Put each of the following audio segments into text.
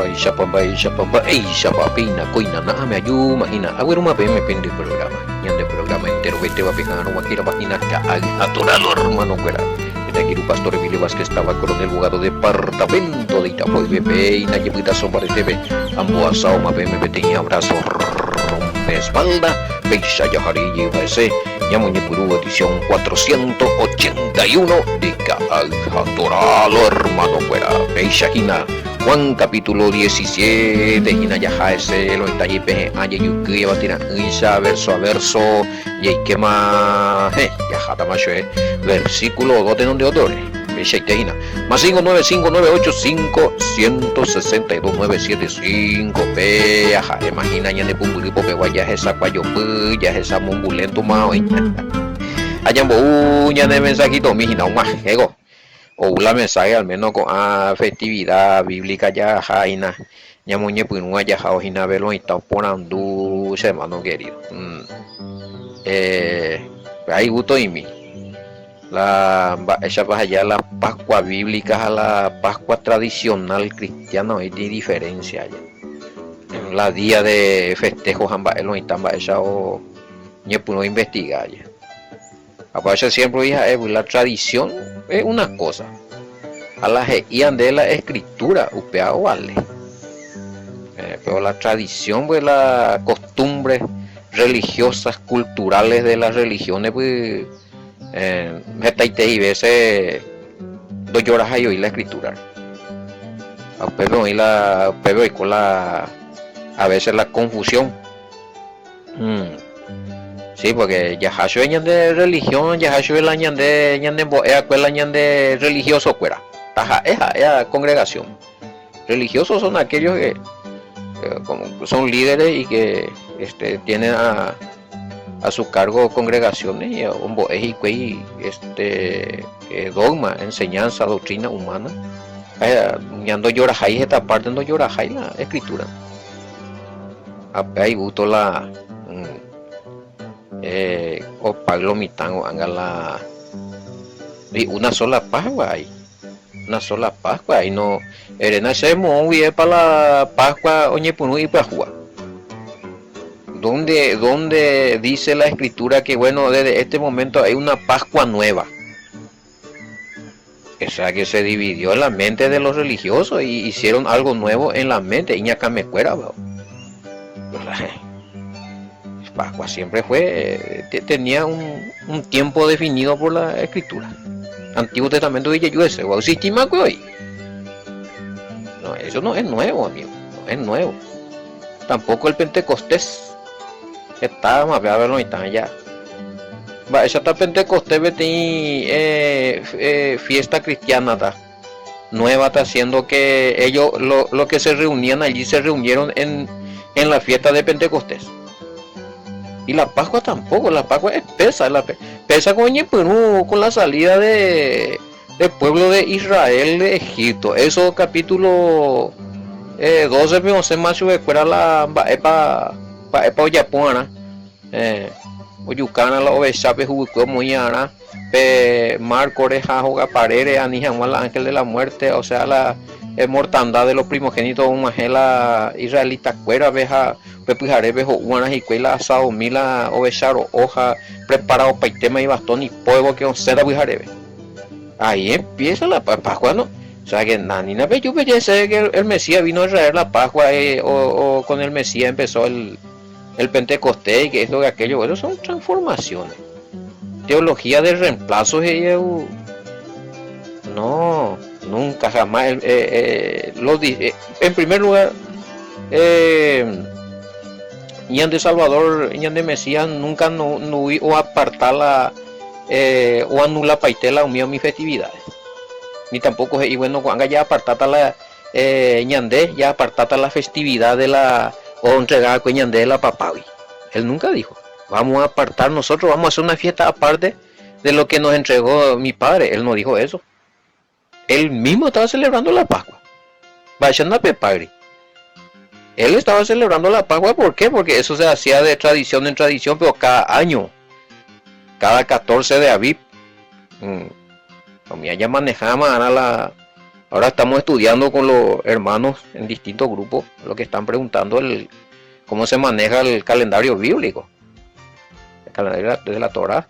Shapapina, Coina, me ayuda, imagina, agüero más me pende el programa, ya de programa entero, vete va a pegar, no quiero imaginar que atorado hermano fuera. Aquí un pastor Emilio Vázquez estaba coronel abogado de departamento de Itapoy, BP, y nadie puede sombra de TV, ambos asao, más me tenía abrazo, rompe espalda, Beisha Yahari, lleva ese, Yamuñe Purú, edición 481 de Atorado hermano fuera, Beisha Hina. Juan capítulo 17 Hina Yaha ese lo itayipe aya yuki batina isa verso a verso y quema Yaha tamashe versículo 2 de donde otro Beishaite Hina más 5959851629775 pe Yaha imagina ya de pumbulipo pe guaya esa cuayo pu ya esa mumbulento mao ayambo ya de mensajito mi hina más ego o la mensaje al menos con festividad bíblica ya jaina ya muñe punua ya jaina velo y está ponando hermano querido hay gusto en mí esa pasa ya la Pascua bíblica a la Pascua tradicional cristiana hay de diferencia ya en la día de festejos ambas el y tamba esa o ñe puno investigar ya aparece siempre hija la tradición es una cosa a la geían de la escritura upea o vale pero la tradición pues las costumbres religiosas culturales de las religiones pues y veces dos horas ahí oí la escritura pero y con la a veces la confusión sí, porque ya hasho ñan de religión, ya hasho el ñan de boea, cuela ñan de religioso fuera. Taja, esa congregación. Religiosos son aquellos que son líderes y que tienen a su cargo congregaciones y un boe y dogma, enseñanza, doctrina humana. Ñan do llora ahí esta parte no llora ahí la escritura. Ahí gusto la o Pablo Mitango angala y una sola Pascua hay y no erena semo y para la Pascua oñe punu y Pascua donde dice la escritura que bueno desde este momento hay una Pascua nueva, o sea que se dividió en la mente de los religiosos y hicieron algo nuevo en la mente y ñaca me cuera Pascua siempre tenía un tiempo definido por la escritura. Antiguo Testamento dice yo ese, wow, sistema que hoy. No, eso no es nuevo, amigo, no es nuevo. Tampoco el Pentecostés. Está más a verlo y está allá. Va, esa está Pentecostés fiesta cristiana está. Nueva está haciendo que ellos lo que se reunían allí se reunieron en la fiesta de Pentecostés. Y la Pascua tampoco, la Pascua es pesa con la salida del pueblo de Israel de Egipto. Eso capítulo 12 no sé más si fuera la epa oyapona oyucana la ovechape jugué muy ana marco oreja joga parere anija el ángel de la muerte, o sea la mortandad de los primogénitos una la israelita cuera veja pepujaré vejo unas y cuela asado mila ovecharo hoja preparado paitema y bastón y polvo que on seda bujarebe. Ahí empieza la Pascua, ¿no? O sea que nanina ve yo pensé que el Mesías vino a traer la Pascua o con el Mesías empezó el Pentecostés y que esto y aquello. Bueno, son transformaciones. Teología de reemplazos no, nunca jamás en primer lugar ñan de Salvador, ñan de Mesías nunca no o apartar o anula paitela o mi festividades. Ni tampoco y bueno cuando ya apartata la ñande ya apartata la festividad de la o entregar a ñande de la papawi. Él nunca dijo vamos a apartar nosotros, vamos a hacer una fiesta aparte de lo que nos entregó mi padre. Él no dijo eso. Él mismo estaba celebrando la Pascua. Vayan a Pepagri. Él estaba celebrando la Pascua, ¿por qué? Porque eso se hacía de tradición en tradición, pero cada año, cada 14 de Aviv, ya manejaba Ahora estamos estudiando con los hermanos en distintos grupos lo que están preguntando cómo se maneja el calendario bíblico, el calendario de la Torah,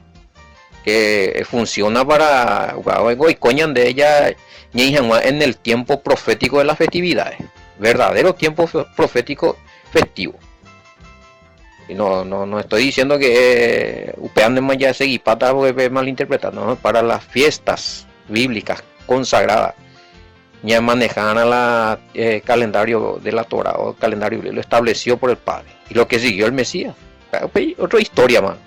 que funciona para de ella en el tiempo profético de las festividades, verdadero tiempo profético festivo. Y no estoy diciendo que upean ya seguir pata porque malinterpretando, no, para las fiestas bíblicas consagradas ya manejaban a la calendario de la Torah o calendario bíblico, lo estableció por el Padre y lo que siguió el Mesías. Otra historia más.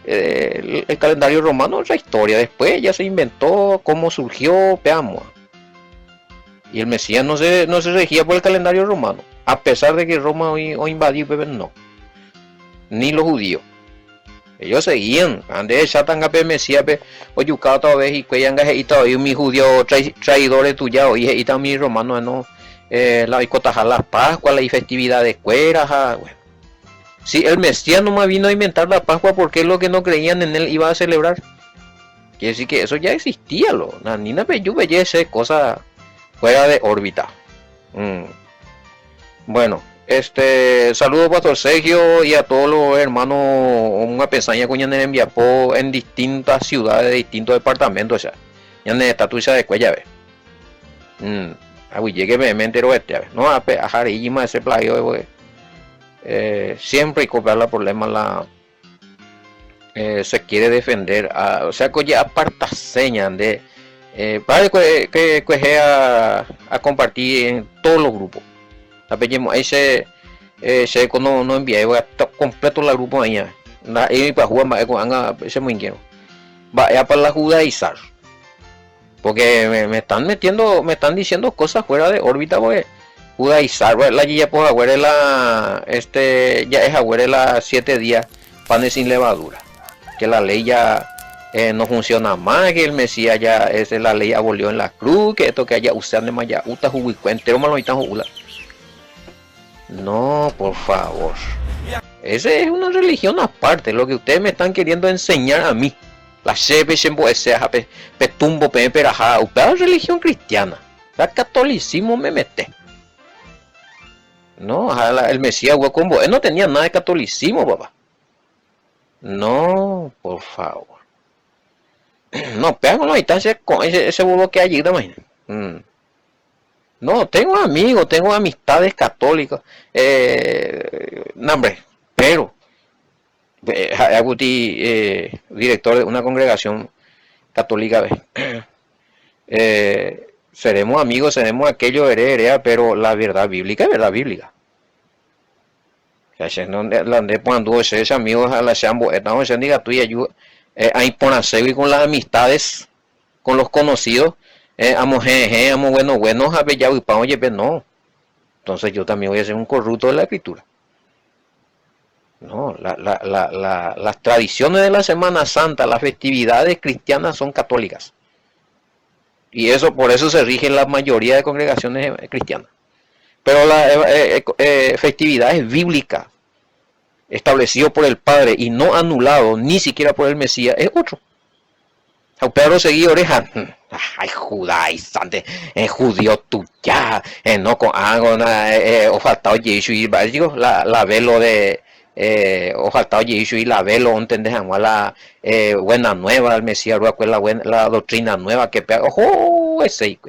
El calendario romano, otra historia. Después ya se inventó cómo surgió, veamos. Y el Mesías no se regía por el calendario romano, a pesar de que Roma hoy invadió, no, ni los judíos. Ellos seguían, antes ya tan gape Mesías, oyucado otra vez y cuellan y todavía mi judío traidores tuyos, y también romanos, no, la icotaja las Pascuas, las festividades cueras, bueno. Si el Mesías no me vino a inventar la Pascua, porque lo que no creían en él iba a celebrar. Quiere decir que eso ya existía, ni una belleza, cosa fuera de órbita. Bueno, saludos Pastor Sergio y a todos los hermanos, una pesaña con en enviapó en distintas ciudades, distintos departamentos, ya en estatuilla de cuella, llegué me entero no a jarijima ese playo, siempre hay que copiar la problema se quiere defender, o sea que ya aparta señas de para que a compartir en todos los grupos. Ahí se no envía completo la grupo ahí y para jugar ese muy inquieto va para la judaizar, porque me están diciendo cosas fuera de órbita, porque judaizar la ya pues agüere ya es agüere las 7 días panes sin levadura, que la ley ya no funciona más, que el Mesías ya la ley abolió en la cruz, que esto que haya usted de maya uta juguicuentero malo y tan jugula. No, por favor. Esa es una religión aparte, lo que ustedes me están queriendo enseñar a mí. La chepe sea petumbo peraja, es religión cristiana. La catolicismo me mete. No, el Mesías hueco no tenía nada de catolicismo, papá. No, por favor. No, pégame la distancia con ese bobo que hay, imagínate. No, tengo amigos, tengo amistades católicas. No, hombre, pero Aguti, director de una congregación católica, seremos amigos, seremos aquello heredera, pero la verdad bíblica es verdad bíblica. Cuando ese amigos a la chambo, estamos diciendo que tú y yo hay ponerse con las amistades, con los conocidos. Amo bueno, ya y pa oye, no. Entonces yo también voy a ser un corrupto de la escritura. No, las tradiciones de la Semana Santa, las festividades cristianas son católicas. Y por eso se rigen la mayoría de congregaciones cristianas. Pero las festividades bíblicas, establecido por el Padre y no anulado ni siquiera por el Mesías, es otro. Pero seguí oreja. Ay, judaizante, judío tuya, no con algo, o faltado Yeshu y la velo de, o faltado Yeshu y la velo, ¿entendés? La buena nueva, el Mesías, la doctrina nueva que pega, ojo, ese,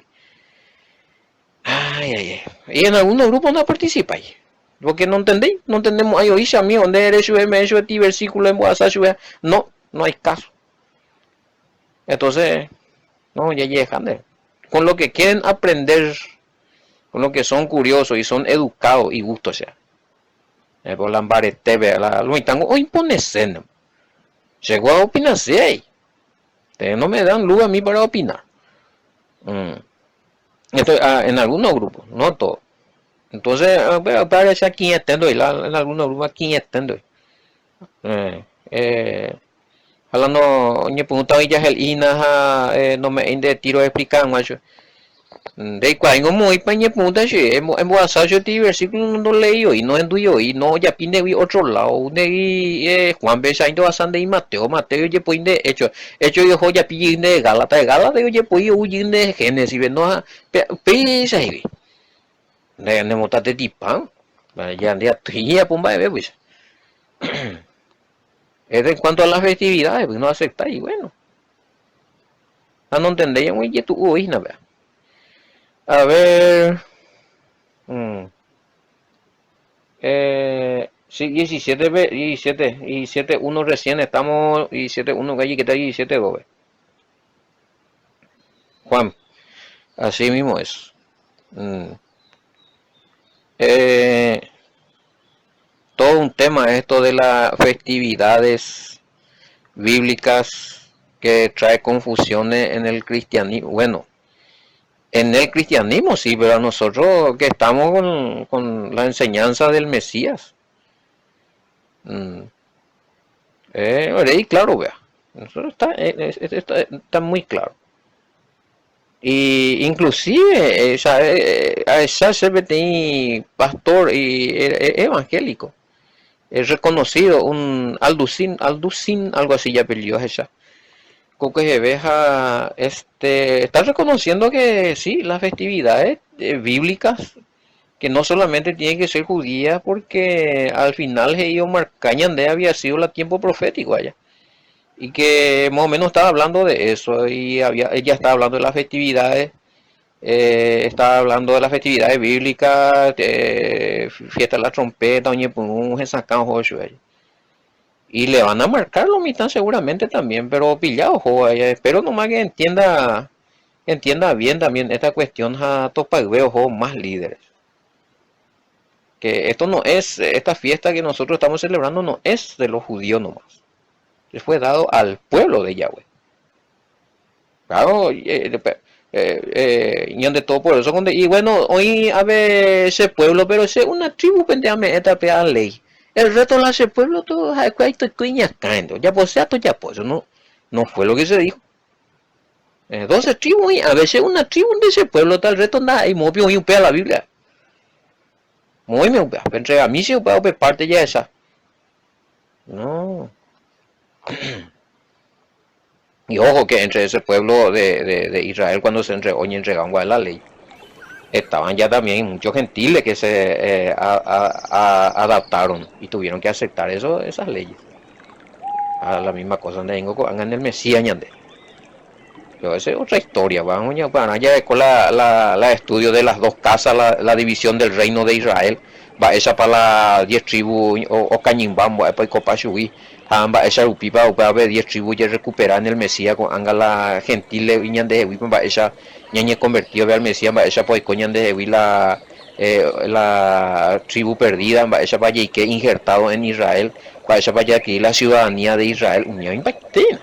ay. Y en algunos grupos no participa ahí. Porque no entendemos, ay, oíste a mí, ¿dónde eres yo, me hecho este versículo en WhatsApp? No hay caso. Entonces, no, ya llegan con lo que quieren aprender, con lo que son curiosos y son educados y gustos, ya. Por la ambarete, lo están o imponerse. Llegó a opinar, sí. Ustedes no me dan luz a mí para opinar. Entonces, en algunos grupos, no todos. Entonces, parece aquí estando en algunos grupos aquí estando. Hablando, me preguntaba ya el INA, no me de tiro explicar, macho. De cuando muy pañe punta che, en WhatsApp yo te versículo no leí y no enduyo y no ya pinde otro lado de Juan Besaino bastante y Mateo ya puede hecho yo ya pide de Galata yo puede huir de Génesis no pesa ahí de motate tipan ya ya pumba de pues es en cuanto a las festividades pues no acepta y bueno a no entender ya muy tu uy nada a ver mm, sí, 17 1 recién estamos, 17 1 calle que está 17 gobe. Juan, así mismo es. Mm. Eh, todo un tema esto de las festividades bíblicas que trae confusiones en el cristianismo. Bueno, en el cristianismo sí, pero a nosotros que estamos con la enseñanza del Mesías. Mm. Y claro, vea. Eso está muy claro. Y inclusive esa se ve pastor y evangélico. Es reconocido un Alducin, algo así ya peleó esa. Como que se veja, está reconociendo que sí, las festividades bíblicas, que no solamente tienen que ser judías, porque al final ellos marcañan de había sido el tiempo profético allá. Y que más o menos estaba hablando de eso y ella estaba hablando de las festividades, estaba hablando de las festividades bíblicas, fiesta de la trompeta, y le van a marcar lo mitad seguramente también, pero pillado, ojo, espero nomás que entienda bien también esta cuestión a topagueo, más líderes. Que esto no es, esta fiesta que nosotros estamos celebrando no es de los judíos nomás. Le fue dado al pueblo de Yahweh. Claro, y de todo por eso. Y bueno, hoy a ver ese pueblo, pero es una tribu pendiente esta pea ley. El resto de ese pueblo, todo, ya pues, ya pues, no fue lo que se dijo. 12 tribus, y a veces una tribu de ese pueblo, tal resto nada, y movio y un pea la Biblia. Muy me upea, entre a mí se upea parte ya esa. No. Y ojo que entre ese pueblo de Israel cuando se entregó y entregaron la ley, estaban ya también muchos gentiles que se adaptaron y tuvieron que aceptar esas leyes. A la misma cosa donde vengo en el Mesías añade. Pero esa es otra historia, vamos ya con la estudio de las dos casas, la división del reino de Israel, va esa para las 10 tribus o Cañimbam, va para Copashuí, va esa upipa, va a 10 tribus ya recuperar en el Mesías con la gentile viñan de Jehuí, va esa ñañe convertido al Mesías, va esa pues coñan de Jehuí la tribu perdida, va esa para que injertado en Israel, va esa para aquí la ciudadanía de Israel, unión impactina.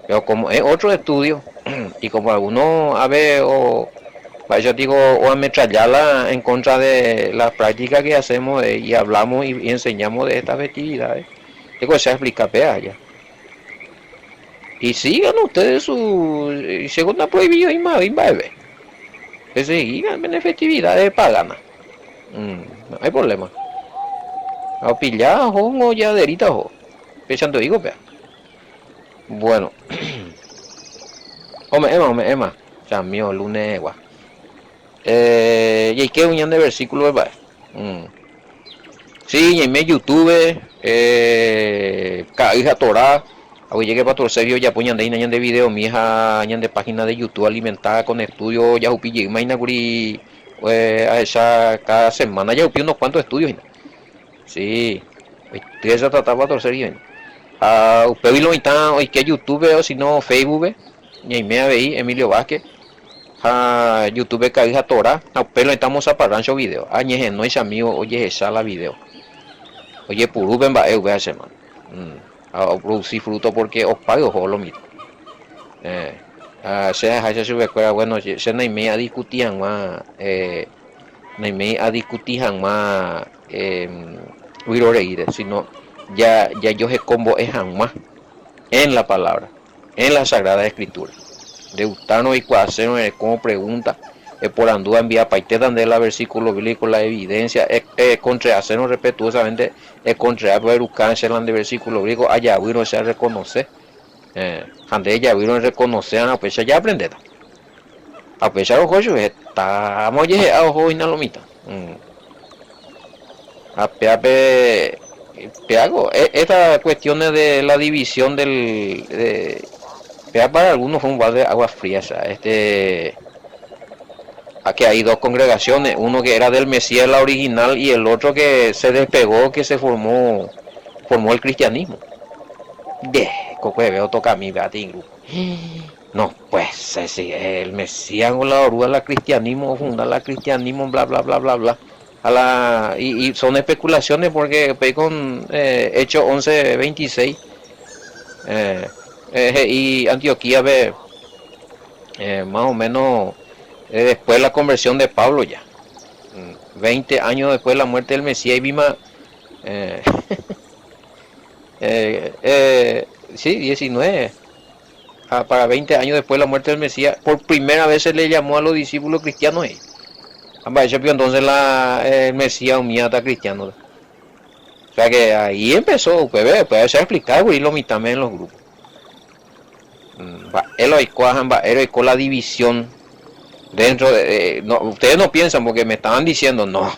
Pero como es otro estudio, y como algunos a ver, o yo digo, o ametrallarla en contra de la práctica que hacemos y hablamos y enseñamos de estas festividades, tengo se explica vea ya. Y sigan ustedes su segunda prohibición y más, bebé. Que sigan en festividades paganas. No hay problema. A pillar, o ya derita, o. Pensando digo, vea. Bueno. Emma. Ya mío, lunes, guau. Y hay que unión de versículos, ¿verdad? Sí, en mi YouTube, hija Torah, hoy llegué para todo serio, ya ponían de video, mi hija, de página de YouTube alimentada con estudios, ya upillé, imagina a esa cada semana, ya upillé unos cuantos estudios, sí, esa trataba todo serio, usted vi lo mitad, hoy que YouTube, o si no, Facebook, y ahí me veí, Emilio Vázquez, YouTube que hija Torah, pero estamos a parrancho video, añeje no es amigo, oye esa la video. Oye, puru ben va voy a hacer man. A producir fruto porque os pago o lo mismo. Se recuerda bueno, se no me a discutir más no me a discutir más huiro reír, sino ya yo se combo es más en la palabra, en la Sagrada Escritura. de Utano y Cuaceno, como pregunta, por andúa envía paite de la versículo bíblico, la evidencia, contra hacernos respetuosamente, contra Berucán, de versículo bíblico, allá, bueno, se reconoce, ande ya vieron reconocer a pesar ya aprender. A pesar ojo yo estamos ya ojo inalomita. A peago estas cuestiones de la división para algunos fue un balde de agua fría, aquí hay dos congregaciones, uno que era del Mesías la original y el otro que se despegó, que se formó el cristianismo. De coco veo toca a mi gatín. No, pues sí, el Mesías con la oruga, la cristianismo, funda la cristianismo, bla bla bla bla bla. Y son especulaciones porque con Hechos 11:26 y Antioquía ve más o menos después de la conversión de Pablo ya. 20 años después de la muerte del Mesías y Bima sí, 19 para 20 años después de la muerte del Mesías, por primera vez se le llamó a los discípulos cristianos. Entonces el Mesías humillata cristiano. O sea que ahí empezó, puede explicar, güey, lo mitad en los grupos. Él con la división dentro de... no, ustedes no piensan porque me estaban diciendo, no,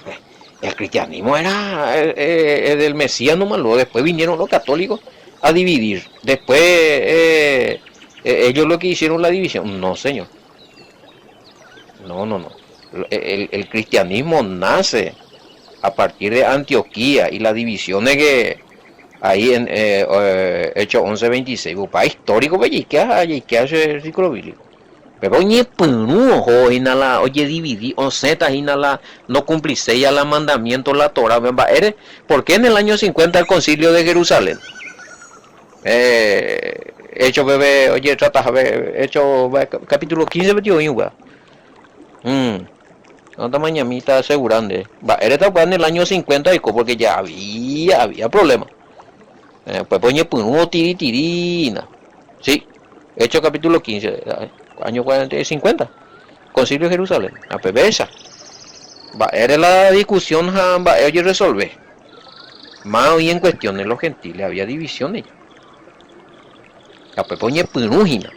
el cristianismo era del Mesías nomás, luego después vinieron los católicos a dividir. Después ellos lo que hicieron la división. No, señor. No. El cristianismo nace a partir de Antioquía y las divisiones que ahí en Hechos 11:26. Para histórico, que hace el ciclo bíblico. Pero oye, oye, dividí, no cumpliste ya la mandamiento, la Torah, ¿por qué en el año 50 el concilio de Jerusalén? Hecho bebé, oye, trata a ver, hecho capítulo 15, 21, no mañamita asegurando, era en el año 50 porque ya había problemas. Pues poñe puno tirina. Sí, hecho capítulo 15, año 40 50, concilio de Jerusalén, a pebesa. Era la discusión, oye, resolver. Más hoy en cuestiones los gentiles había divisiones. Poñe punujina.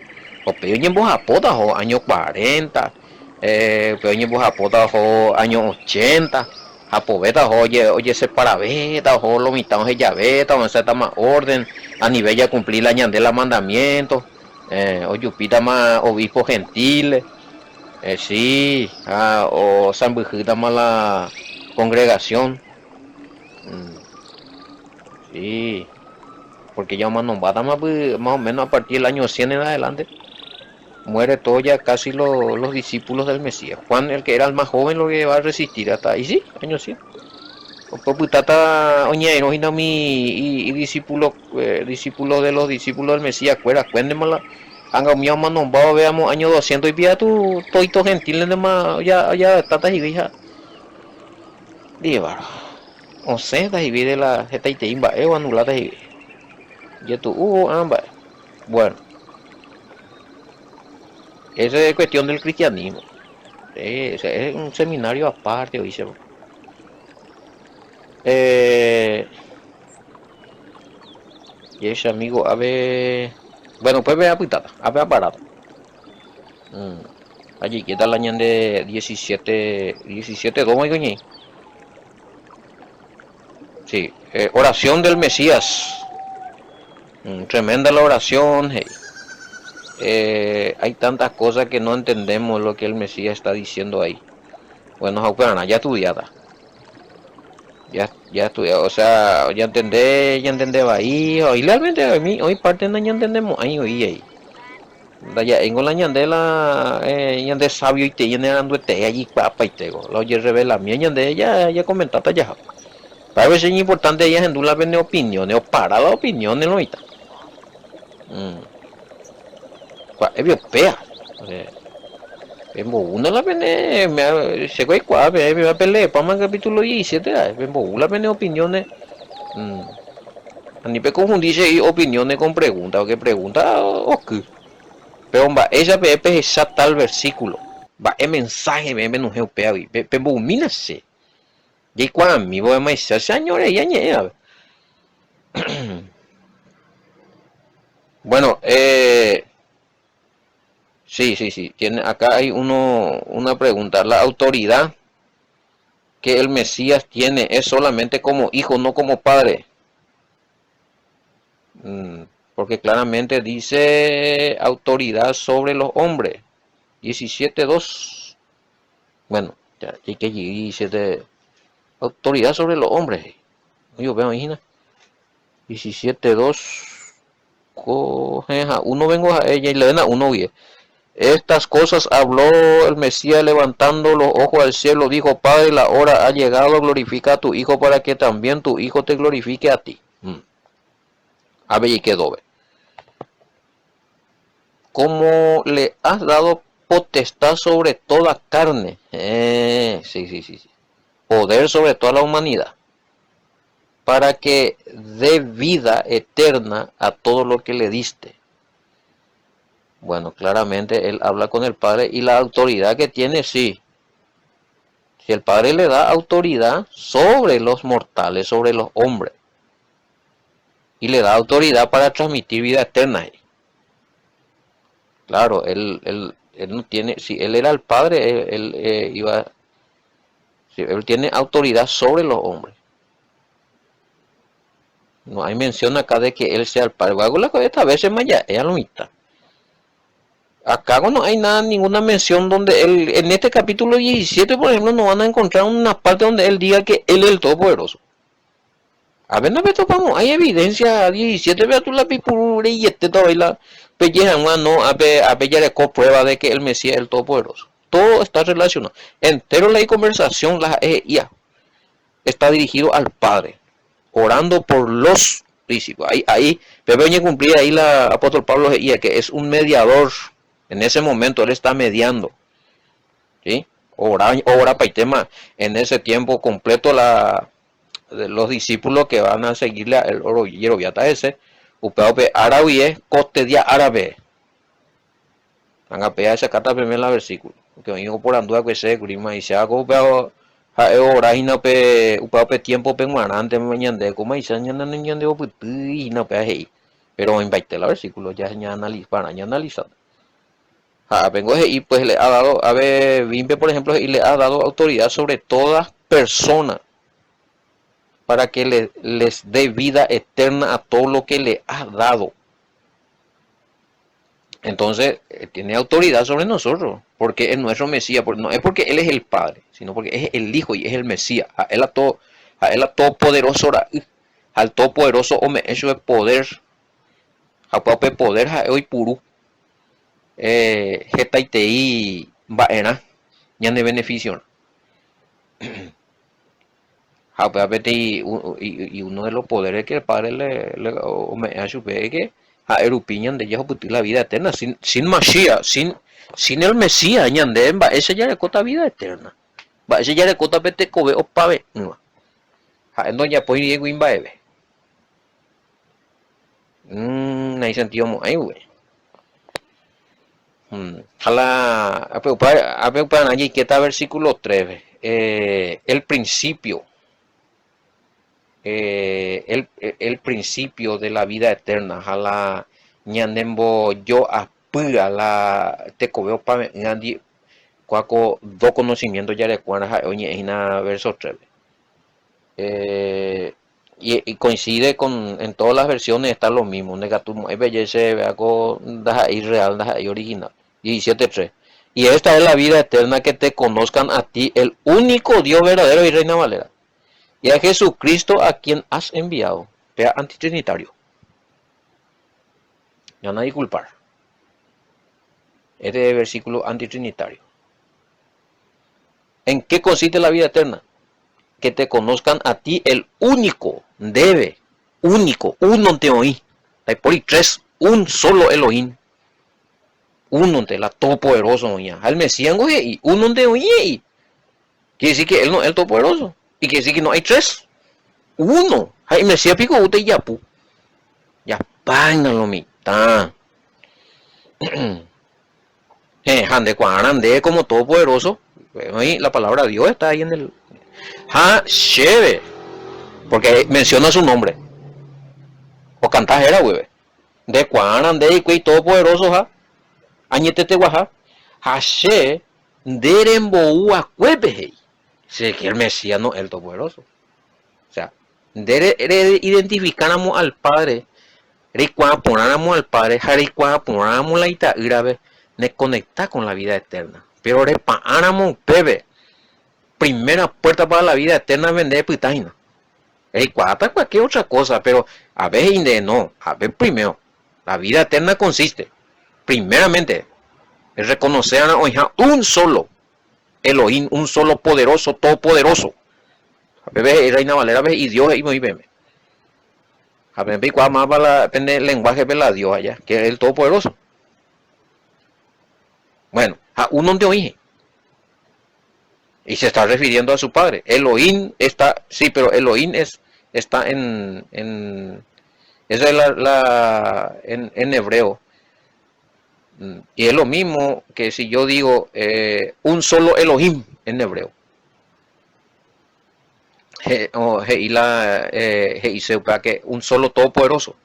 O peñe bojapota o año 40. Peñe bojapota o año 80. Apoveta oye separabeta o lo mitad o llaveta o está más orden a nivel ya cumplir la ñandela mandamientos. O yupita más obispo gentiles. Sí, o San Bujita más la congregación. Sí, porque ya más nombrada más o menos a partir del año 100 en adelante muere todo ya casi los discípulos del Mesías. Juan, el que era el más joven, lo que va a resistir hasta ahí, sí, año 100. Tata oñero y discípulo de los discípulos del Mesías, cuéntemela. Anga mío más nombrado, veamos año 200 y pida tu toito gentil más ya tata y vieja. Díbaro. O sea, y de la jeta y te imba, anulada y ya tú, amba. Bueno, esa es cuestión del cristianismo. Es un seminario aparte, oíste. Y ese amigo, a ver. Bueno, pues vea putada, a ver aparato. Allí, ¿qué tal la año de 17 2 y sí, oración del Mesías. Tremenda la oración. Hey. Hay tantas cosas que no entendemos lo que el Mesías está diciendo ahí. Bueno, ya estudiada. Ya estudiado, o sea, ya entendé ahí, hoy realmente hoy parte no ya entendemos ahí. Ya en la ñandela ñande sabio y te llenando te allí papa y tego. Lo oye revela mi ñande ya comentata ya. Para ver si es importante ella en la vende opiniones o para la opinión no está. Es biopea. Una la pene se fue me va a pelear para el capítulo 17 la pene opiniones ni pe confundirse opiniones con preguntas o que pregunta o qué Pero va, ella pe ya tal versículo. Va, el mensaje me enojé peavi. Pe bomínase. Y cuando mi voy a me dice, señores, ya ñe. Bueno, sí. Tiene, acá hay una pregunta. La autoridad que el Mesías tiene es solamente como hijo, no como padre. Porque claramente dice autoridad sobre los hombres. 17.2. Bueno, ya que dice autoridad sobre los hombres. Yo veo, imagina. 17.2. Uno vengo a ella y le den a uno bien. Estas cosas habló el Mesías levantando los ojos al cielo. Dijo, Padre, la hora ha llegado, glorifica a tu Hijo para que también tu Hijo te glorifique a ti. A ver y quedó. Ve. Como le has dado potestad sobre toda carne. Sí. Poder sobre toda la humanidad. Para que dé vida eterna a todo lo que le diste. Bueno, claramente él habla con el Padre y la autoridad que tiene, sí. Si el Padre le da autoridad sobre los mortales, sobre los hombres. Y le da autoridad para transmitir vida eterna. Claro, él no tiene, si él era el Padre, él tiene autoridad sobre los hombres. No hay mención acá de que él sea el Padre. Esta vez es Maya, ella lo mitad. Acá no hay nada, ninguna mención donde él, en este capítulo 17, por ejemplo, no van a encontrar una parte donde él diga que él es el Todopoderoso. A ver, no me topamos, hay evidencia 17, vea tú la pipure y este todo la pelleja, no, a ver ya le prueba de que el Mesías es el Todopoderoso. Todo está relacionado. Entero la conversación, la IA, está dirigido al Padre, orando por los príncipes. Ahí, Pepe cumplir ahí la apóstol Pablo que es un mediador. En ese momento él está mediando. ¿Sí? Ora para el tema. En ese tiempo completo de los discípulos que van a seguirle el oro viata ese. Upeope árabe, coste día árabe. Van a pegar esa carta primero la versículo. Porque me dijo por anduar que se grima y se hago upeo ora y no pe upeope tiempo pe marante mañana como y se añana ñande y no pe ahí. Pero invite la versículo ya para analizar. Vengo y pues le ha dado, a ver, Bimpe por ejemplo, y le ha dado autoridad sobre todas personas para que les dé vida eterna a todo lo que le ha dado. Entonces, tiene autoridad sobre nosotros, porque es nuestro Mesías, no es porque Él es el Padre, sino porque es el Hijo y es el Mesías. A Él a todopoderoso, al todopoderoso, hombre, eso es poder, a poder, a hoy puro. Getaitei Baena, ñande beneficio. Y uno de los poderes que el Padre me ha chupé que a Erupiñan de ellos la vida eterna, sin Mashiach, sin el Mesías, ñande, ese ya le cota vida eterna. Ese ya le cota pete cobe o pave. No ya pues Diego Imbaebe. No hay sentido mo ahí, güey. Para allí que está versículo 3, el principio, el principio de la vida eterna, jala ñandembo yo apura la te cobeo para nadie cuaco do conocimiento ya recuerda oye en verso 3. Y coincide en todas las versiones está lo mismo, negativo, hay belleza, algo irreal, original. 17.3. Y esta es la vida eterna, que te conozcan a ti, el único Dios verdadero y Reina Valera, y a Jesucristo a quien has enviado. Sea antitrinitario. Ya no hay culpar. Este versículo antitrinitario. ¿En qué consiste la vida eterna? Que te conozcan a ti, el único, único, uno te oí. Hay por ahí 3, un solo Elohim. Uno te la todopoderoso, al Mesías, y uno te oye. Quiere decir que él no es el todopoderoso. Y quiere decir que no hay 3. Uno. Hay Mesías pico usted ya pu. Ya págalo mitad. Hande Cuanande como todopoderoso. Ahí la palabra Dios está ahí en el. Ha Sheve. Porque menciona su nombre. O cantas era, güey. De Cuanande y Cuey todopoderoso, ha. Añetete guaja. Hashe. Derembo Cuepe. Si que el Mesías no es el todopoderoso. O sea, identificáramos al Padre. Cuando ponáramos al Padre, cuando ponáramos la Itaírabe, nos conecta con la vida eterna. Pero reparamos, bebé, primera puerta para la vida eterna es vender pitaina. Cuando cualquier otra cosa, pero a veces no, a ver primero. La vida eterna consiste, primeramente, en reconocer a un solo Elohim, un solo poderoso, todopoderoso. A veces Reina Valera y Dios y muy bien. A ver, cuál más para el lenguaje de la Dios allá, que es el todopoderoso. Bueno, a uno de oíge. Y se está refiriendo a su padre. Elohim está, sí, pero Elohim está en eso es en hebreo. Y es lo mismo que si yo digo un solo Elohim en hebreo. Para que un solo todopoderoso.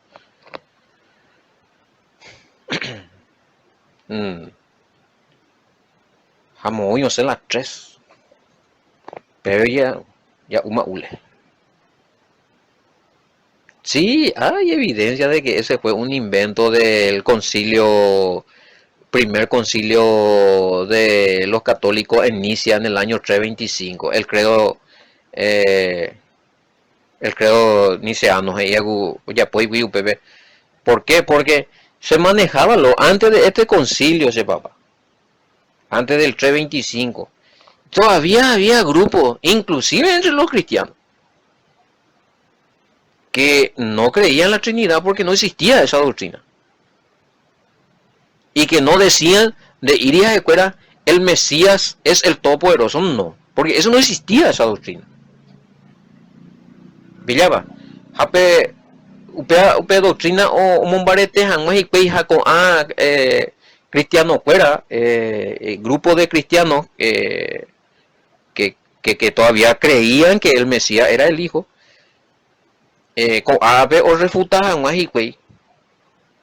Jamoños en las tres. Pero ya una ule. Sí, hay evidencia de que ese fue un invento del primer concilio de los católicos en Nicia en el año 325. El credo niceano. ¿Por qué? Porque se manejaba antes de este concilio, ese papa. Antes del 325. Todavía había grupos, inclusive entre los cristianos, que no creían en la Trinidad porque no existía esa doctrina. Y que no decían de iría de fuera el Mesías es el Todopoderoso, no. Porque eso no existía, esa doctrina. Pillaba. Jape, upe doctrina o mombarete hango y cueja con cristianos fuera, grupo de cristianos que todavía creían que el Mesías era el Hijo. Con ave o refutaban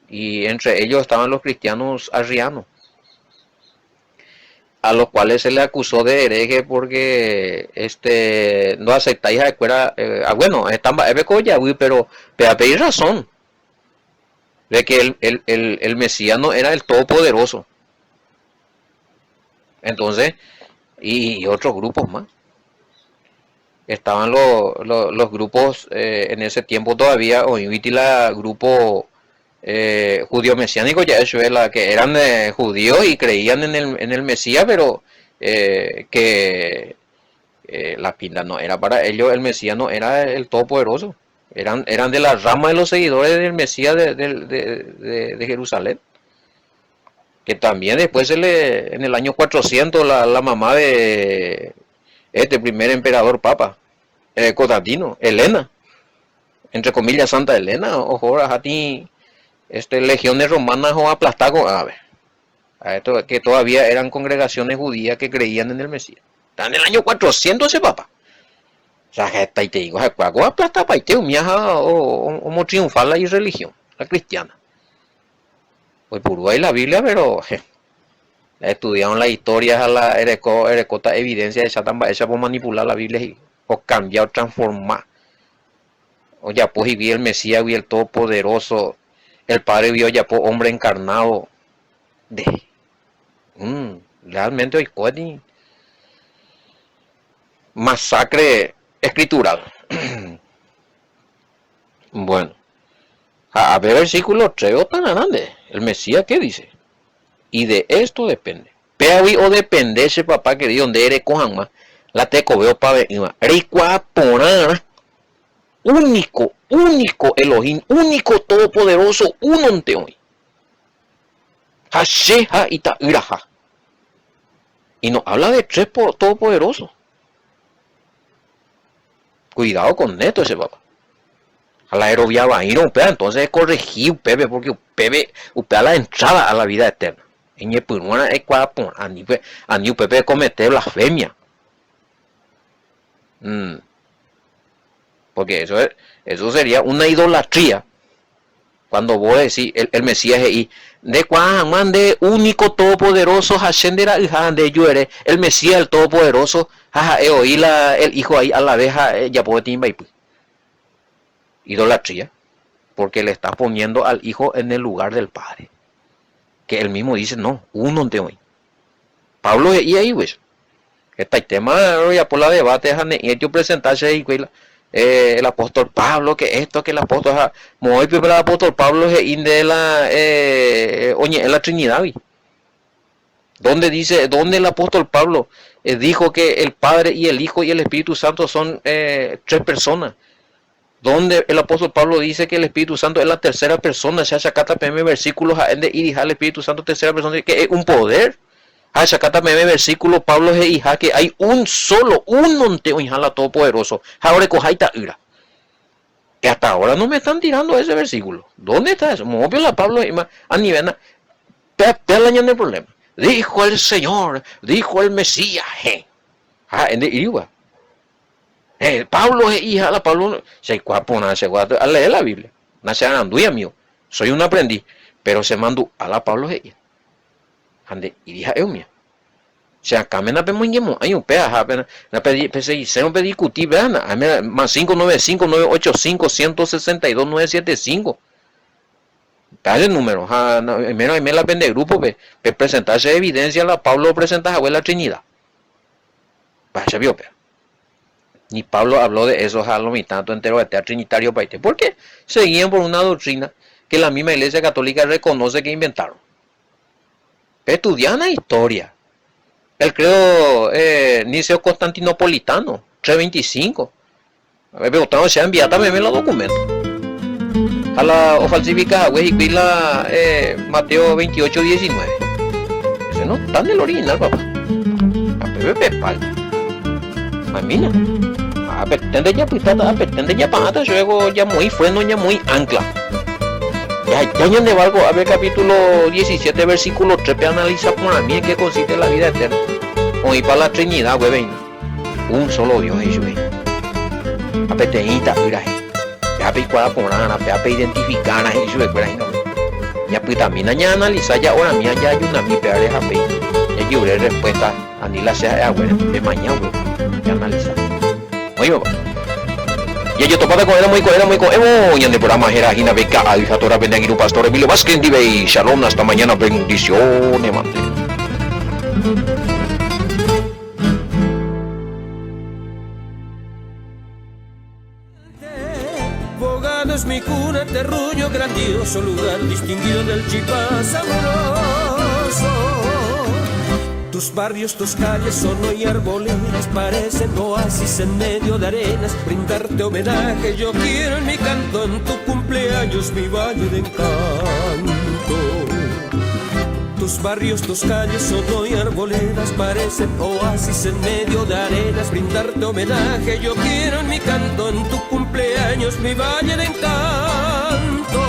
y entre ellos estaban los cristianos arrianos, a los cuales se le acusó de hereje porque no aceptáis a escuela. Bueno, están pero a pedir razón de que el Mesías no era el Todopoderoso. Entonces, y otros grupos más. Estaban los grupos en ese tiempo todavía, o invitila grupo judío mesiánico, ya eso es la que eran judíos y creían en el Mesías, pero que la pinta no era para ellos, el Mesías no era el Todopoderoso. Eran de la rama de los seguidores del Mesías de Jerusalén. Que también después en el año 400 la mamá de este primer emperador papa, Constantino, Helena, entre comillas Santa Helena, ojo, a ti, legiones romanas o aplastaco, a ver, esto, que todavía eran congregaciones judías que creían en el Mesías. Está en el año 400 ese papa. O sea, que te digo, ¿cuándo aplasta para te umiaja o triunfar la religión, la cristiana? Pues por ahí la Biblia, pero estudiaron las historias a la erecota evidencia de Satán hecha por manipular la Biblia o cambiar o transformar. O ya pues y vi el Mesías, vi el Todopoderoso, el Padre vio ya por hombre encarnado. Realmente hoy coño masacre escritural. Bueno, a ver versículo 3 o tan grande. El Mesías, ¿qué dice? Y de esto depende. Pero o depende ese papá que dio donde eres cojan más. La teco veo para ver. Ricua poner. Único Elohim. Único todopoderoso. Uno ante hoy. Hasheha ita iraha. Y nos habla de tres todopoderosos. Cuidado con esto ese papá. A la aeroviaba y no, entonces corregí Pepe porque Pepe a la entrada a la vida eterna. En Yepunuana es cuapon, a ni pepe comete blasfemia. Porque eso sería una idolatría. Cuando vos decís el Mesías y de Juan de único todopoderoso Hashem de la de Yuere, el Mesías el todopoderoso, oí el hijo ahí a la vez ya puede timba. Idolatría, porque le está poniendo al hijo en el lugar del padre. Que él mismo dice, no, uno te oí. Pablo y ahí, pues. Este tema ya por la debate, yo presentarse ahí, el apóstol Pablo, que esto, que el apóstol, muy el apóstol Pablo es de la Trinidad. ¿Dónde el apóstol Pablo dijo que el Padre y el Hijo y el Espíritu Santo son tres personas? Donde el apóstol Pablo dice que el Espíritu Santo es la tercera persona, Shachakata PM versículos y dice el Espíritu Santo tercera persona, que es un poder. Shachakata PM versículo Pablo dice que hay un solo, un monteo la todopoderoso. Ahora cojaita ira. Que hasta ahora no me están tirando ese versículo. ¿Dónde está eso? Obvio la Pablo a nivel el problema. Dijo el Señor, dijo el Mesías. En de iriwa. Pablo es hija de Pablo, se cuapona, se guarda a leer la Biblia. Nace anduya mío, soy un aprendiz, pero se mandó a la Pablo es hija. Ande y hija es mía. Se acá me nape muy bien, hay un peaje, na pedí, se no pedí discutir, ¿verdad? Más 595 985 162 975. Dale el número, menos me la vende grupo, presentarse evidencia la Pablo presenta a la Trinidad. Se vio, pero. Ni Pablo habló de eso a lo tanto entero de trinitario paite. ¿Por qué? Seguían por una doctrina que la misma Iglesia Católica reconoce que inventaron. Estudian la historia. El credo Niceo Constantinopolitano, 325. A ver, pero se ha enviado también los documentos. A la o falsificada, güey, y la Mateo 28, 19. Ese no está en el original, papá. A Pepe Pal. A mí no. Pretende ya pretende ya para luego ya muy freno, ya muy ancla. Ya de barco, a ver capítulo 17, versículo 3, analiza por mí en qué consiste la vida eterna. Hoy para la Trinidad, güey, un solo Dios es güey. Apeteíta, mira, ya pe cuadra por nada, pe identificar a Jesús, güey, no. Ya pues también ya analiza ya ahora mía ya hay una mi peor a pe. Ya llevé respuesta a ni la sea güey, de mañana, güey. Ya analiza. Oye, y yo topaba con muy y en el programa Jerajina Beca, Aljatora Bendaguiru Pastor Emilio Vázquez, Dive, Shalom, hasta mañana, bendiciones, mante. Bogado es mi cuna, terruño grandioso, lugar distinguido del Chipá sabroso. Tus barrios, tus calles son hoy arboledas, parecen oasis en medio de arenas. Brindarte homenaje yo quiero en mi canto, en tu cumpleaños mi valle de encanto. Tus barrios, tus calles son hoy arboledas, parecen oasis en medio de arenas. Brindarte homenaje yo quiero en mi canto, en tu cumpleaños mi valle de encanto.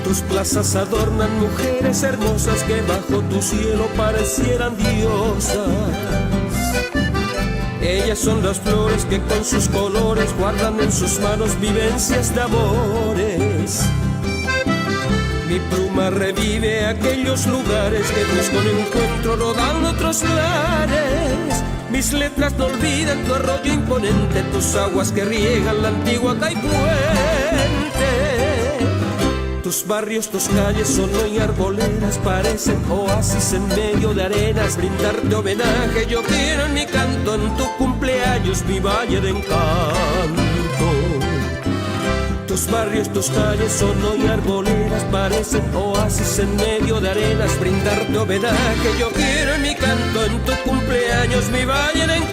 Tus plazas adornan mujeres hermosas que bajo tu cielo parecieran diosas. Ellas son las flores que con sus colores guardan en sus manos vivencias de amores. Mi pluma revive aquellos lugares que busco un encuentro rodando otros lares. Mis letras no olvidan tu arroyo imponente, tus aguas que riegan la antigua Caipuente. Tus barrios, tus calles son hoy arboledas, parecen oasis en medio de arenas. Brindarte homenaje yo quiero en mi canto, en tu cumpleaños mi valle de encanto. Tus barrios, tus calles son hoy arboledas, parecen oasis en medio de arenas. Brindarte homenaje yo quiero en mi canto, en tu cumpleaños mi valle de encanto.